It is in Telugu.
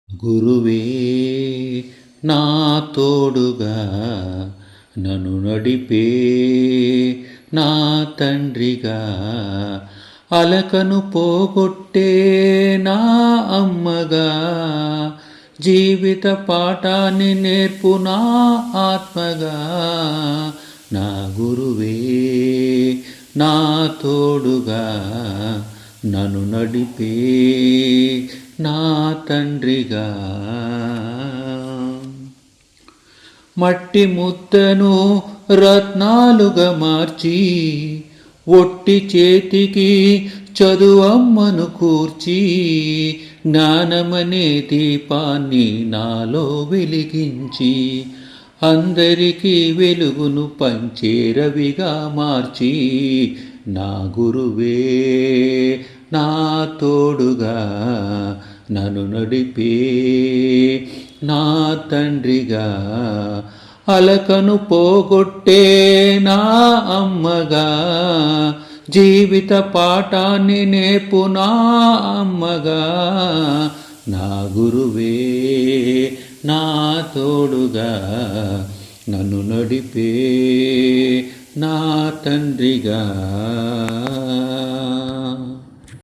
గురువే నా తోడుగా నన్ను నడిపే నా తండ్రిగా, అలకను పోగొట్టే నా అమ్మగా, జీవిత పాఠాన్ని నేర్పు నా ఆత్మగా. నా గురువే నా తోడుగా నన్ను నడిపే నా తండ్రిగా. మట్టి ముద్దను రత్నాలుగా మార్చి, ఒట్టి చేతికి చదువమ్మను కూర్చి, జ్ఞానమనే దీపాన్ని నాలో వెలిగించి, అందరికీ వెలుగును పంచే రవిగా మార్చి, నా గురువే నా తోడుగా నన్ను నడిపే నా తండ్రిగా, అలకను పోగొట్టే నా అమ్మగా, జీవిత పాఠాన్ని నేర్పు నా అమ్మగా. నా గురువే నా తోడుగా నన్ను నడిపే నా తండ్రిగా.